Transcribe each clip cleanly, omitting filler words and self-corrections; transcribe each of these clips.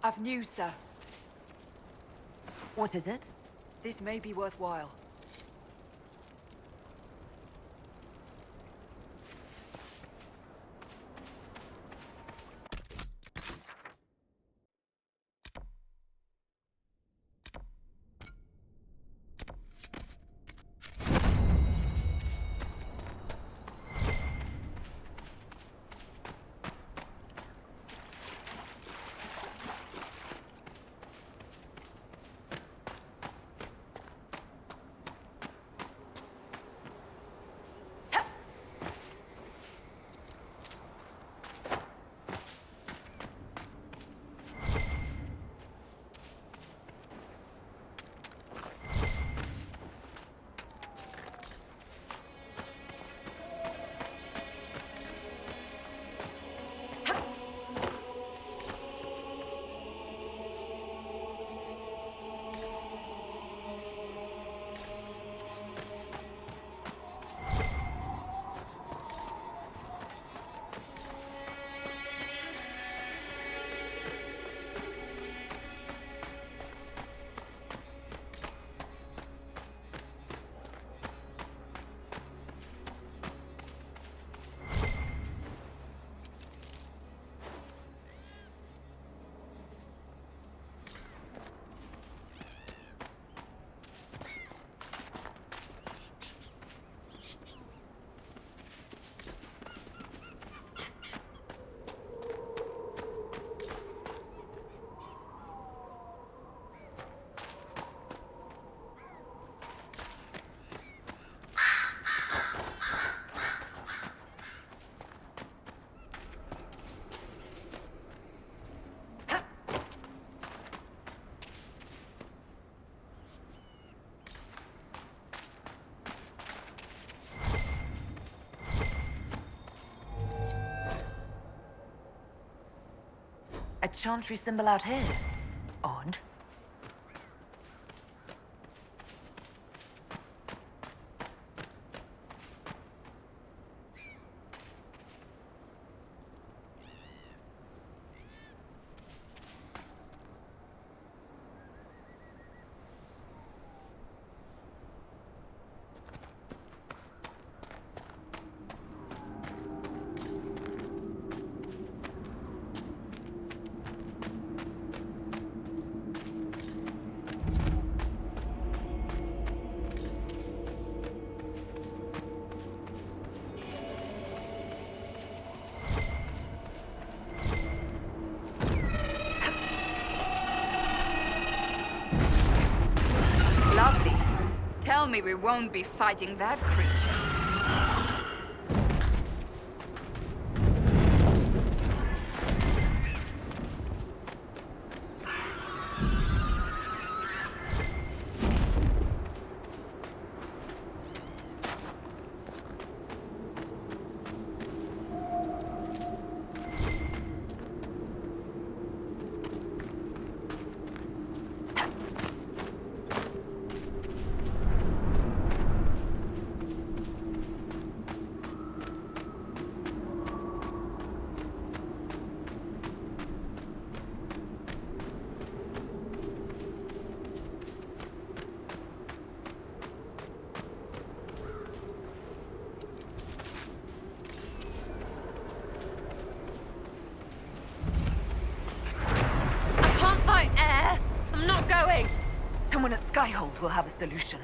I've news, sir. What is it? This may be worthwhile. A chantry symbol out here. Odd. Lovely. Tell me we won't be fighting that creature. Someone at Skyhold will have a solution.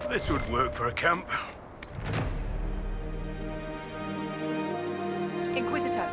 This would work for a camp. Inquisitor.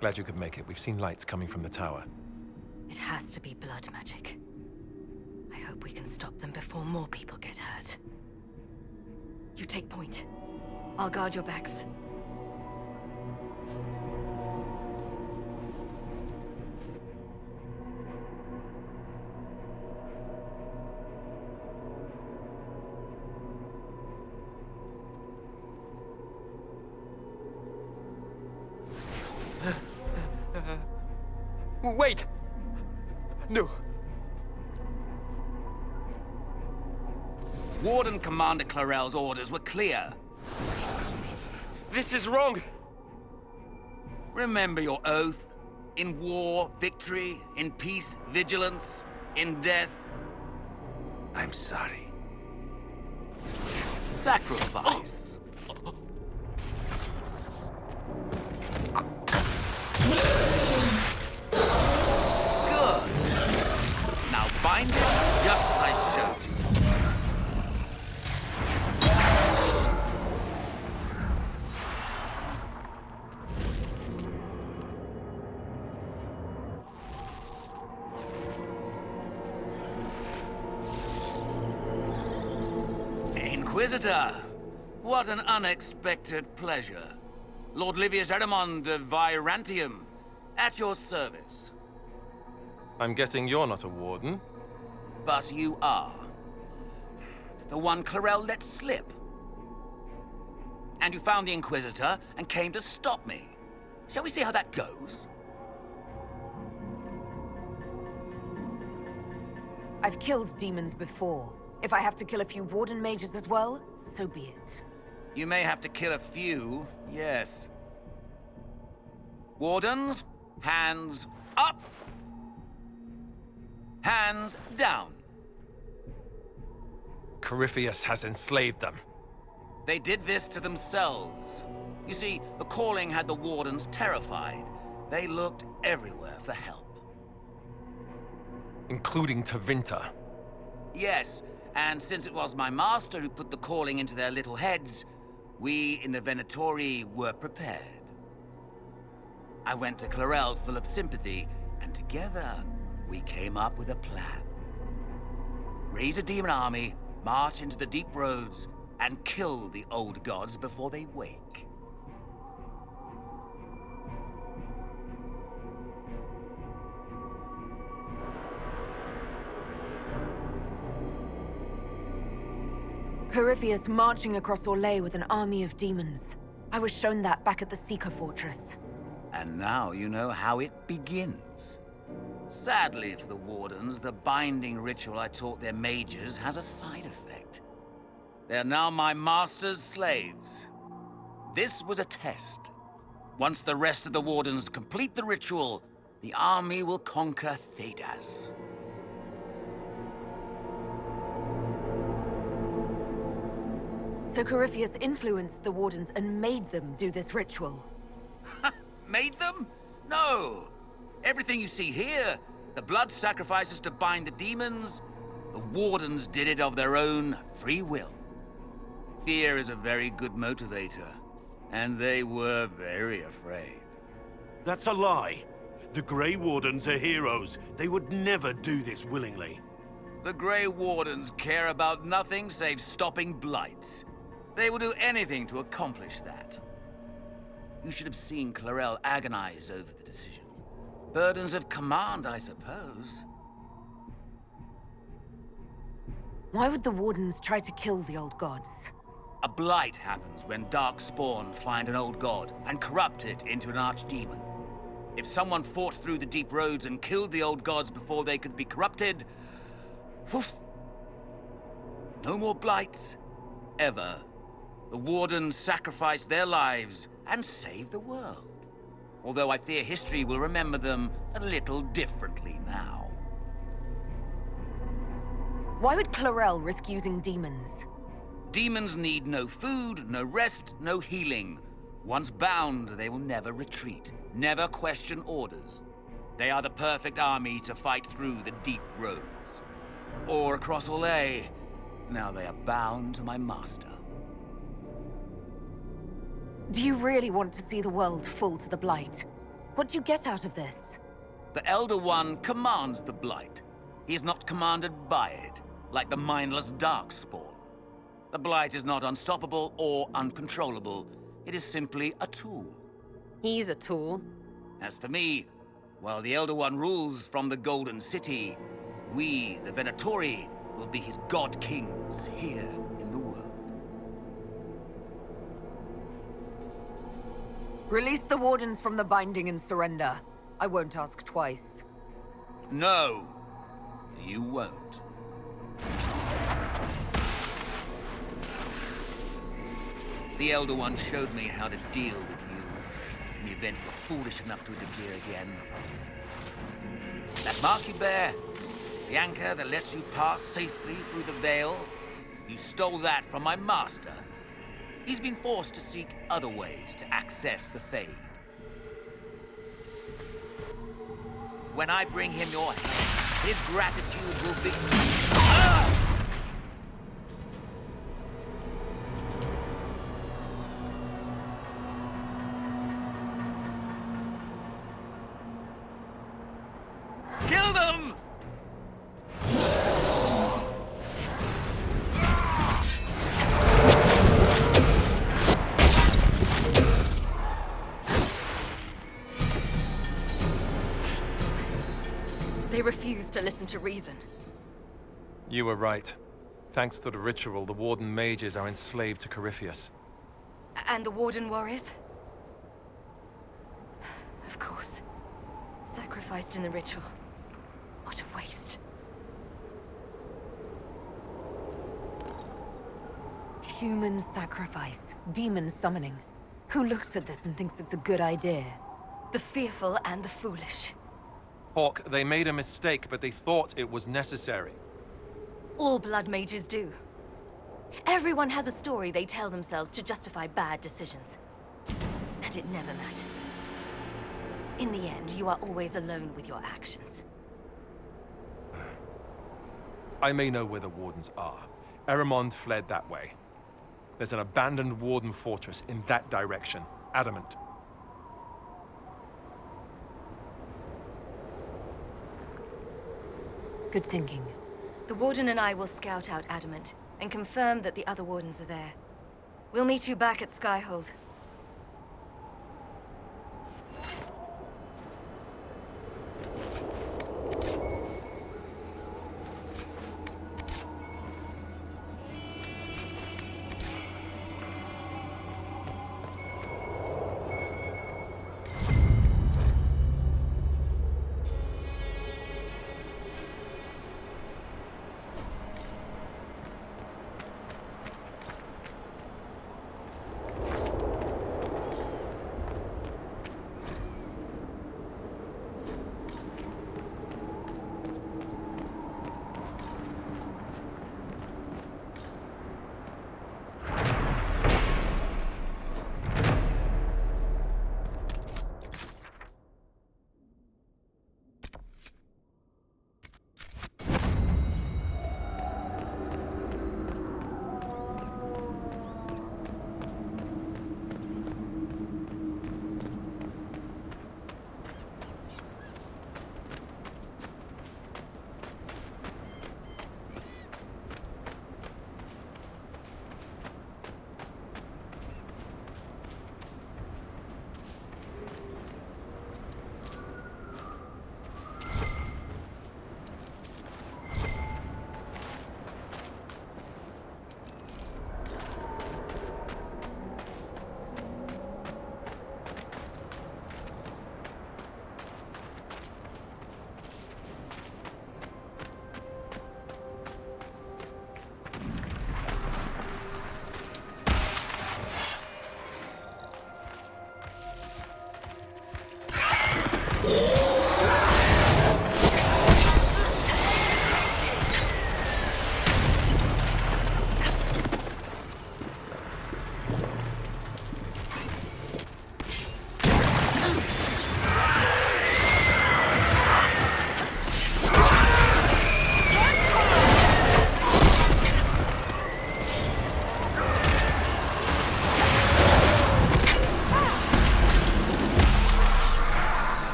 Glad you could make it. We've seen lights coming from the tower. It has to be blood magic. I hope we can stop them before more people get hurt. You take point. I'll guard your backs. Wait! No. Warden Commander Clarel's orders were clear. This is wrong! Remember your oath. In war, victory. In peace, vigilance. In death, I'm sorry. sacrifice. Good. Now bind it just as I showed you. Inquisitor! What an unexpected pleasure. Lord Livius Eramond of Virantium, at your service. I'm guessing you're not a warden? But you are. The one Clarel let slip. And you found the Inquisitor and came to stop me. Shall we see how that goes? I've killed demons before. If I have to kill a few warden mages as well, so be it. You may have to kill a few, yes. Wardens, hands up. Hands down. Corypheus has enslaved them. They did this to themselves. You see, the calling had the wardens terrified. They looked everywhere for help. Including Tevinter. Yes, and since it was my master who put the calling into their little heads, we in the Venatori were prepared. I went to Clarel full of sympathy, and together we came up with a plan. Raise a demon army, march into the deep roads, and kill the old gods before they wake. Corypheus marching across Orlais with an army of demons. I was shown that back at the Seeker Fortress. And now you know how it begins. Sadly for the Wardens, the binding ritual I taught their mages has a side effect. They're now my master's slaves. This was a test. Once the rest of the Wardens complete the ritual, the army will conquer Thedas. So Corypheus influenced the Wardens and made them do this ritual. Made them? No! Everything you see here, the blood sacrifices to bind the demons, the Wardens did it of their own free will. Fear is a very good motivator, and they were very afraid. That's a lie. The Grey Wardens are heroes. They would never do this willingly. The Grey Wardens care about nothing save stopping blights. They will do anything to accomplish that. You should have seen Clarel agonize over the decision. Burdens of command, I suppose. Why would the Wardens try to kill the old gods? A blight happens when dark spawn find an old god and corrupt it into an archdemon. If someone fought through the deep roads and killed the old gods before they could be corrupted, woof, no more blights, ever. The Wardens sacrificed their lives and saved the world. Although I fear history will remember them a little differently now. Why would Clarel risk using demons? Demons need no food, no rest, no healing. Once bound, they will never retreat, never question orders. They are the perfect army to fight through the deep roads. Or across Orlais. Now they are bound to my master. Do you really want to see the world fall to the Blight? What do you get out of this? The Elder One commands the Blight. He is not commanded by it, like the mindless Darkspawn. The Blight is not unstoppable or uncontrollable. It is simply a tool. He's a tool. As for me, while the Elder One rules from the Golden City, we, the Venatori, will be his god kings here in the world. Release the Wardens from the binding and surrender. I won't ask twice. No, you won't. The Elder One showed me how to deal with you in the event you're foolish enough to interfere again. That mark you bear, the anchor that lets you pass safely through the veil, you stole that from my master. He's been forced to seek other ways to access the Fade. When I bring him your head, his gratitude will be... Ah! Kill them! They refuse to listen to reason. You were right. Thanks to the ritual, the Warden mages are enslaved to Corypheus. And the Warden warriors? Of course. Sacrificed in the ritual. What a waste. Human sacrifice, demon summoning. Who looks at this and thinks it's a good idea? The fearful and the foolish. Hawk, they made a mistake, but they thought it was necessary. All blood mages do. Everyone has a story they tell themselves to justify bad decisions. And it never matters. In the end, you are always alone with your actions. I may know where the Wardens are. Eramond fled that way. There's an abandoned Warden fortress in that direction. Adamant. Good thinking. The Warden and I will scout out Adamant and confirm that the other Wardens are there. We'll meet you back at Skyhold.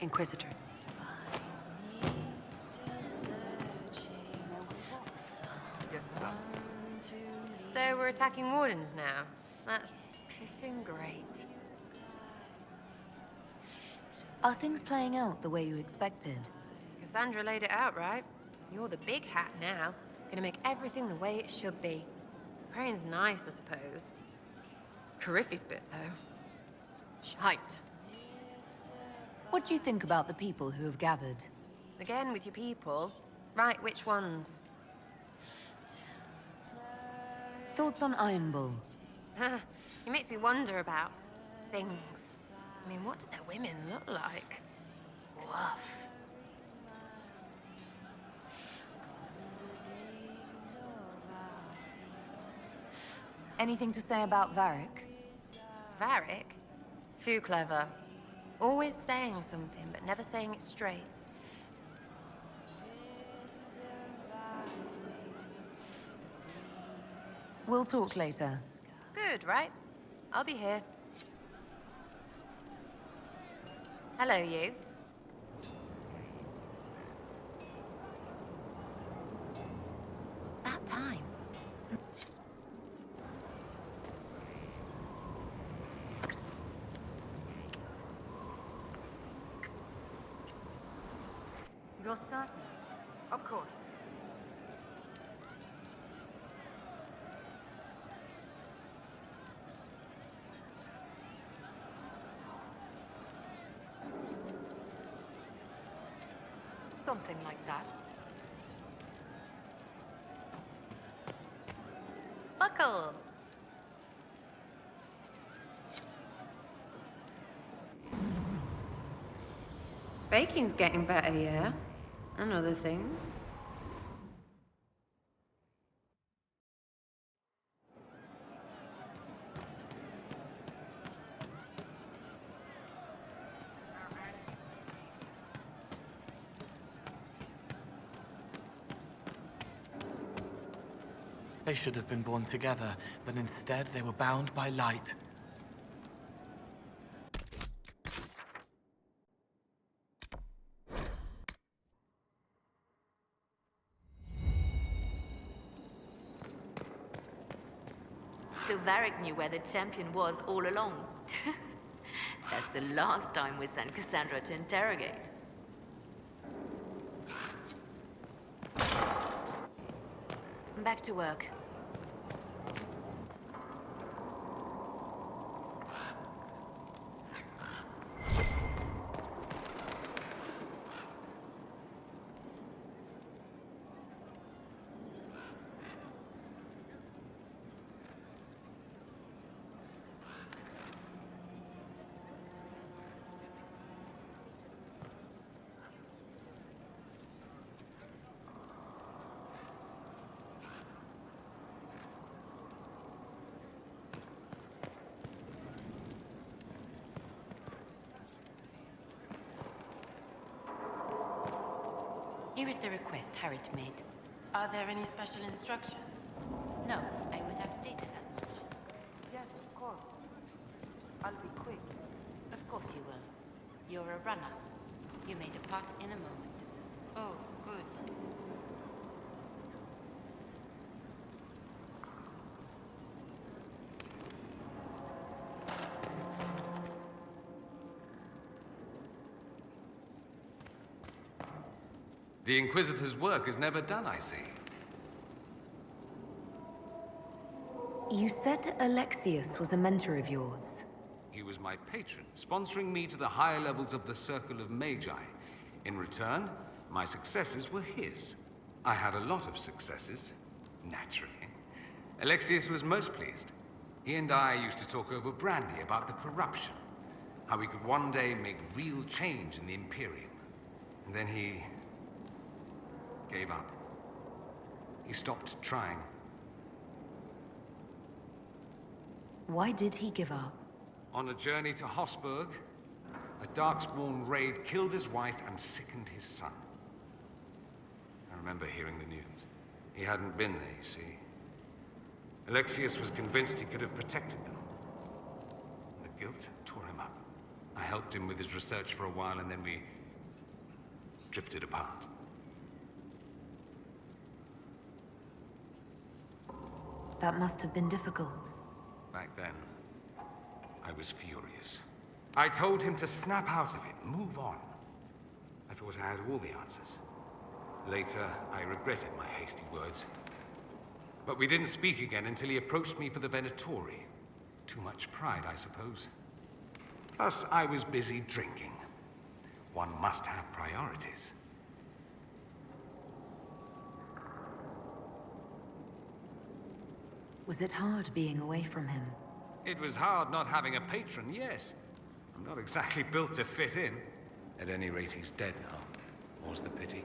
Inquisitor. So we're attacking Wardens now. That's pissing great. Are things playing out the way you expected? Cassandra laid it out, right? You're the big hat now. Gonna make everything the way it should be. Praying's nice, I suppose. Coryphe's bit, though. Shite. What do you think about the people who have gathered? Again, with your people. Right, which ones? Thoughts on Iron Bull? It makes me wonder about things. I mean, what do their women look like? Woof. Anything to say about Varric? Varric? Too clever. Always saying something, but never saying it straight. We'll talk later. Good, right? I'll be here. Hello, you. About time. You're certain? Of course. Something like that. Buckles! Baking's getting better, yeah? And other things. They should have been born together, but instead they were bound by light. So Varric knew where the champion was all along. That's the last time we sent Cassandra to interrogate. Back to work. Here is the request Harriet made. Are there any special instructions? No, I would have stated as much. Yes, of course. I'll be quick. Of course you will. You're a runner. You may depart in a moment. Oh, good. The Inquisitor's work is never done, I see. You said Alexius was a mentor of yours. He was my patron, sponsoring me to the higher levels of the Circle of Magi. In return, my successes were his. I had a lot of successes, naturally. Alexius was most pleased. He and I used to talk over brandy about the corruption, how we could one day make real change in the Imperium. And then he gave up. He stopped trying. Why did he give up? On a journey to Hossberg, a Darkspawn raid killed his wife and sickened his son. I remember hearing the news. He hadn't been there, you see. Alexius was convinced he could have protected them. The guilt tore him up. I helped him with his research for a while, and then we drifted apart. That must have been difficult. Back then, I was furious. I told him to snap out of it, move on. I thought I had all the answers. Later, I regretted my hasty words. But we didn't speak again until he approached me for the Venatori. Too much pride, I suppose. Plus, I was busy drinking. One must have priorities. Was it hard being away from him? It was hard not having a patron, yes. I'm not exactly built to fit in. At any rate, he's dead now. More's the pity.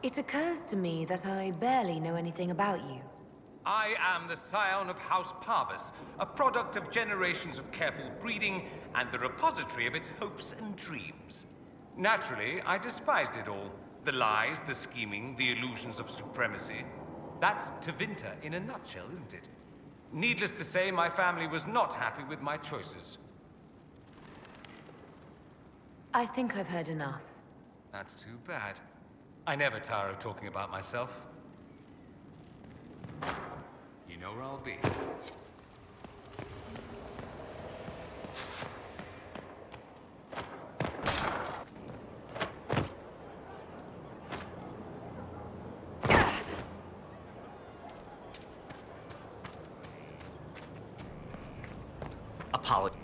It occurs to me that I barely know anything about you. I am the scion of House Parvis, a product of generations of careful breeding and the repository of its hopes and dreams. Naturally, I despised it all. The lies, the scheming, the illusions of supremacy. That's Tevinter in a nutshell, isn't it? Needless to say, my family was not happy with my choices. I think I've heard enough. That's too bad. I never tire of talking about myself. You know where I'll be. Apology.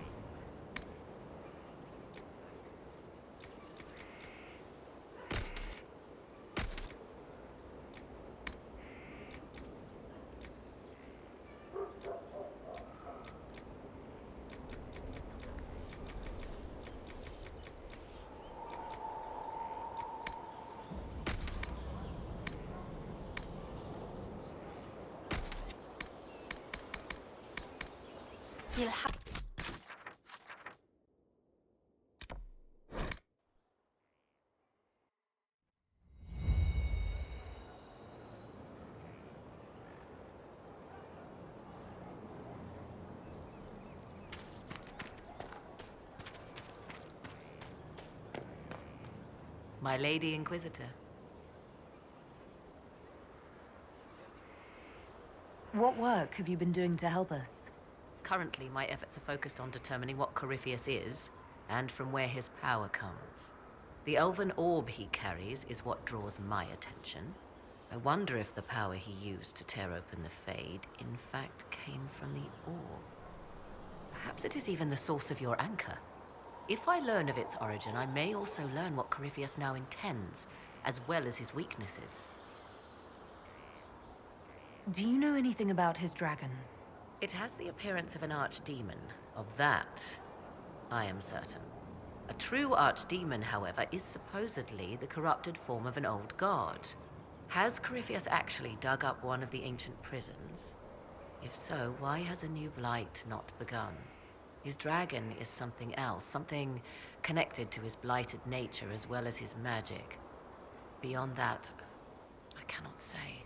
You'll have... My Lady Inquisitor. What work have you been doing to help us? Currently, my efforts are focused on determining what Corypheus is, and from where his power comes. The elven orb he carries is what draws my attention. I wonder if the power he used to tear open the Fade, in fact, came from the orb. Perhaps it is even the source of your anchor. If I learn of its origin, I may also learn what Corypheus now intends, as well as his weaknesses. Do you know anything about his dragon? It has the appearance of an archdemon. Of that, I am certain. A true archdemon, however, is supposedly the corrupted form of an old god. Has Corypheus actually dug up one of the ancient prisons? If so, why has a new blight not begun? His dragon is something else, something connected to his blighted nature as well as his magic. Beyond that, I cannot say.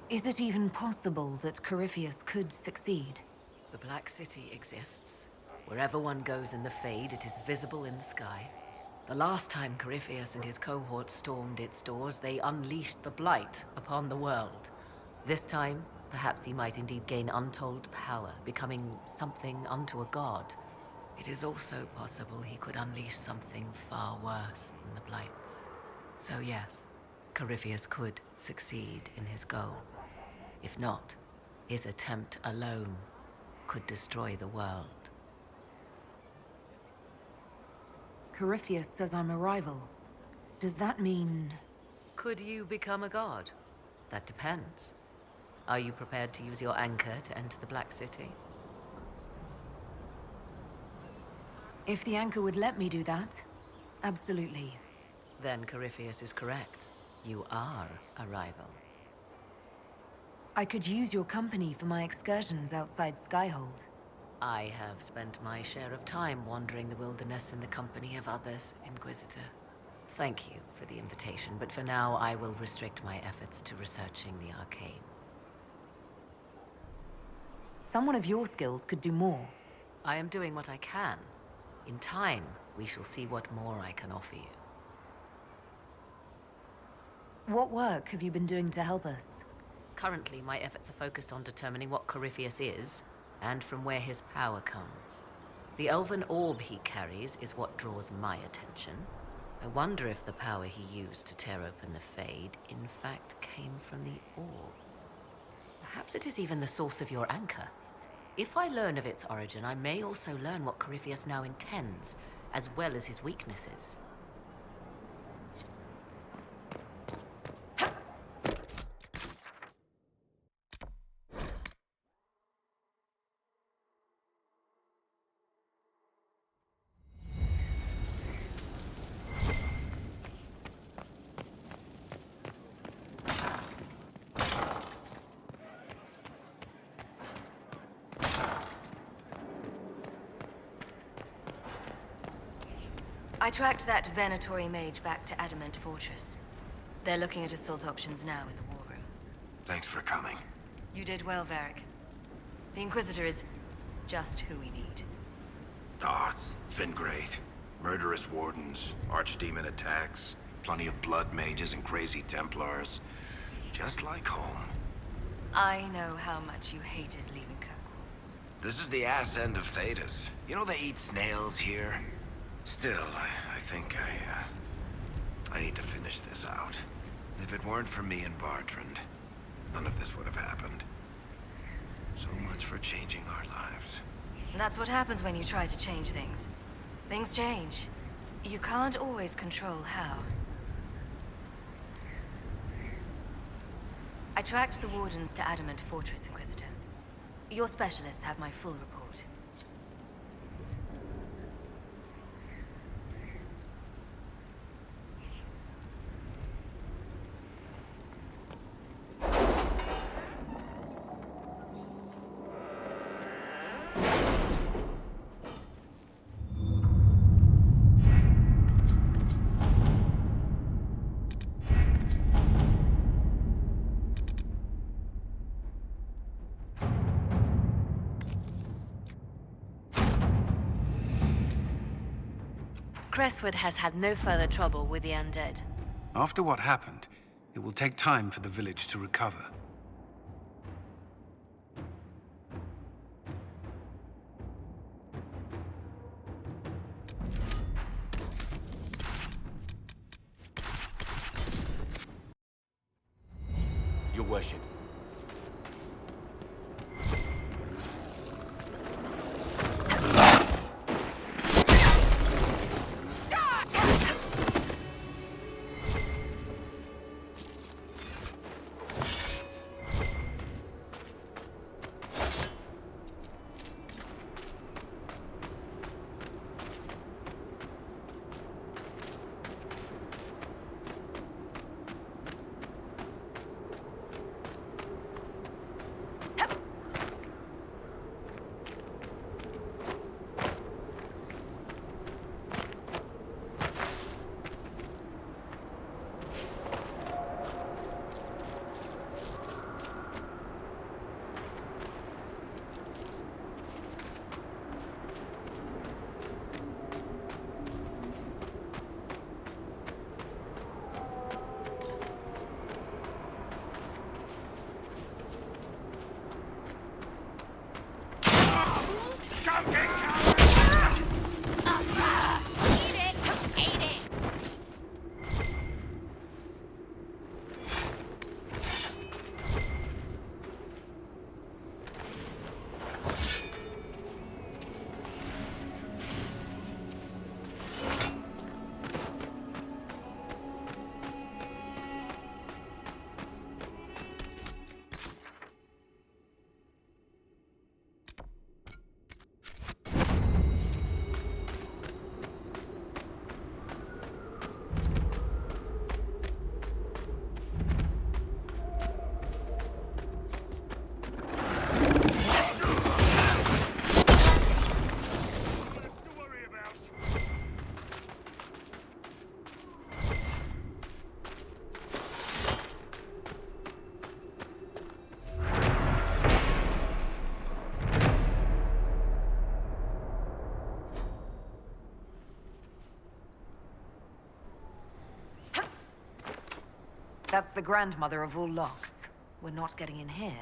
Is it even possible that Corypheus could succeed? The Black City exists. Wherever one goes in the Fade, it is visible in the sky. The last time Corypheus and his cohort stormed its doors, they unleashed the Blight upon the world. This time, perhaps he might indeed gain untold power, becoming something unto a god. It is also possible he could unleash something far worse than the Blights. So yes, Corypheus could succeed in his goal. If not, his attempt alone could destroy the world. Corypheus says I'm a rival. Does that mean... Could you become a god? That depends. Are you prepared to use your anchor to enter the Black City? If the anchor would let me do that, absolutely. Then Corypheus is correct. You are a rival. I could use your company for my excursions outside Skyhold. I have spent my share of time wandering the wilderness in the company of others, Inquisitor. Thank you for the invitation, but for now I will restrict my efforts to researching the arcane. Someone of your skills could do more. I am doing what I can. In time, we shall see what more I can offer you. What work have you been doing to help us? Currently, my efforts are focused on determining what Corypheus is, and from where his power comes. The elven orb he carries is what draws my attention. I wonder if the power he used to tear open the Fade, in fact, came from the orb. Perhaps it is even the source of your anchor. If I learn of its origin, I may also learn what Corypheus now intends, as well as his weaknesses. I tracked that Venatori mage back to Adamant Fortress. They're looking at assault options now in the war room. Thanks for coming. You did well, Varric. The Inquisitor is just who we need. Oh, it's been great. Murderous wardens, archdemon attacks, plenty of blood mages and crazy Templars. Just like home. I know how much you hated leaving Kirkwall. This is the ass end of Thedas. You know they eat snails here? Still, I think I need to finish this out. If it weren't for me and Bartrand, none of this would have happened. So much for changing our lives. And that's what happens when you try to change things. Things change. You can't always control how. I tracked the Wardens to Adamant Fortress, Inquisitor. Your specialists have my full report. Crestwood has had no further trouble with the undead. After what happened, it will take time for the village to recover. Your worship. That's the grandmother of all locks. We're not getting in here.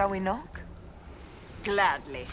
Shall we knock? Gladly.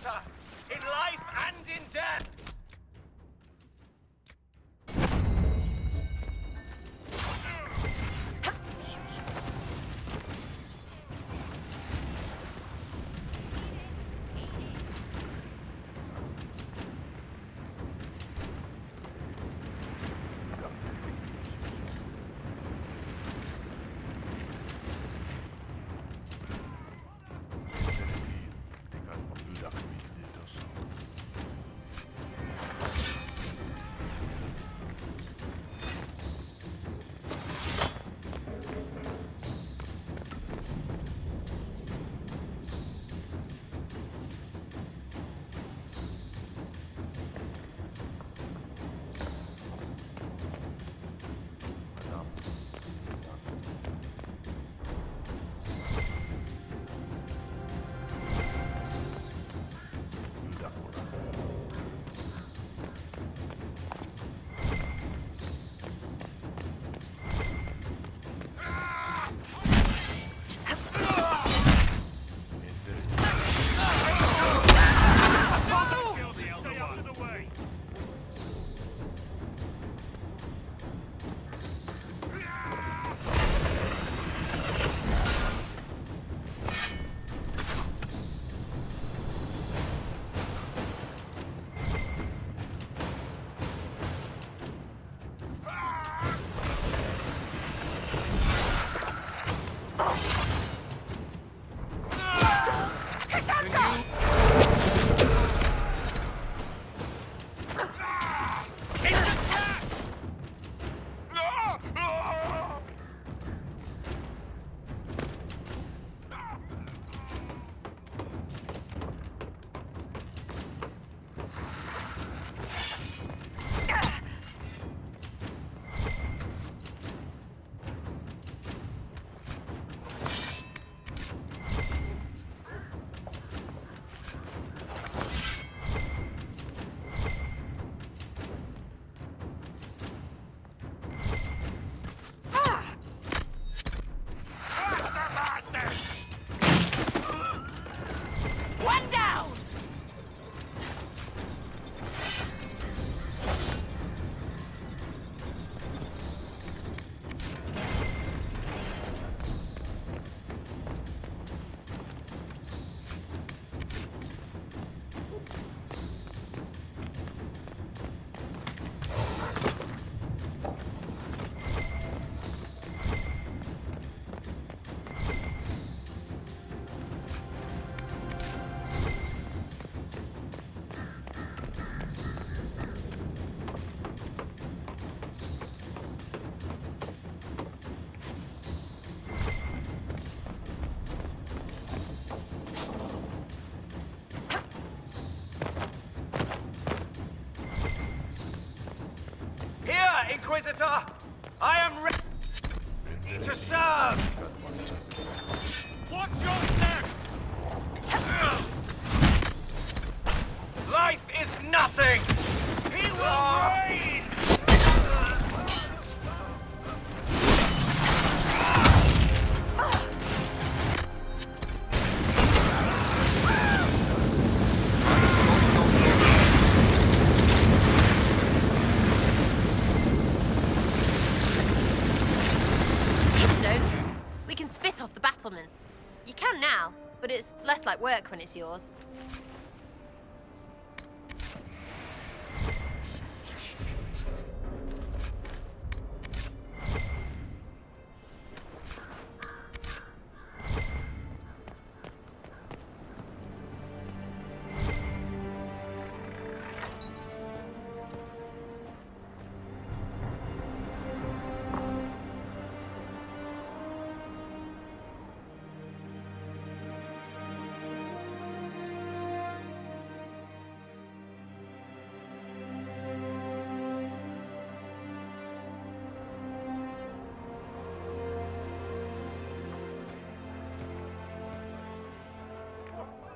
Inquisitor, in life and in death. Inquisitor! I am ready to serve! What's your step? Life is nothing! He will reign! Off the battlements. You can now, but it's less like work when it's yours.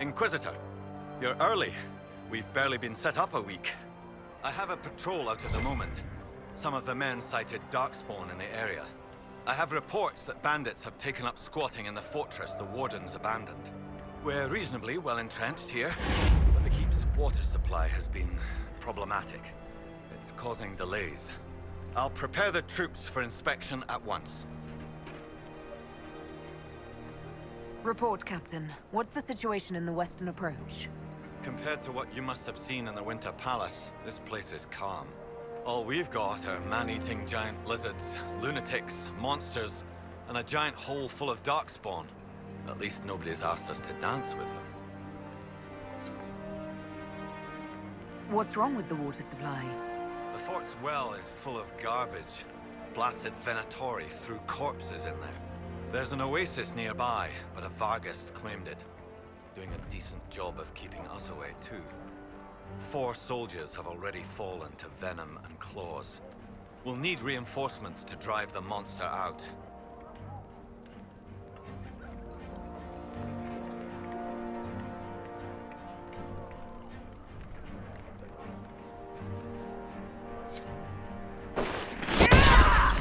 Inquisitor, you're early. We've barely been set up a week. I have a patrol out at the moment. Some of the men cited darkspawn in the area. I have reports that bandits have taken up squatting in the fortress the wardens abandoned. We're reasonably well entrenched here, but The keep's water supply has been problematic. It's causing delays. I'll prepare the troops for inspection at once. Report, Captain. What's the situation in the western approach? Compared to what you must have seen in the Winter Palace, this place is calm. All we've got are man-eating giant lizards, lunatics, monsters, and a giant hole full of darkspawn. At least nobody's asked us to dance with them. What's wrong with the water supply? The fort's well is full of garbage. Blasted Venatori threw corpses in there. There's an oasis nearby, but a Vargist claimed it. Doing a decent job of keeping us away, too. 4 soldiers have already fallen to venom and claws. We'll need reinforcements to drive the monster out.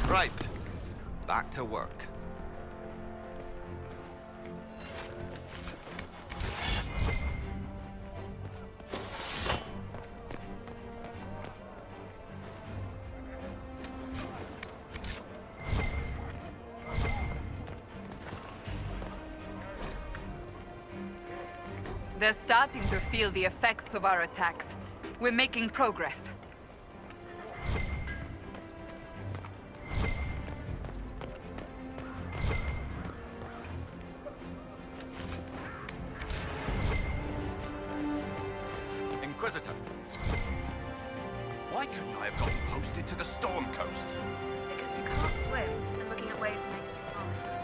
Right. Back to work. They're starting to feel the effects of our attacks. We're making progress. Inquisitor. Why couldn't I have gotten posted to the Storm Coast? Because you can't swim, and looking at waves makes you vomit.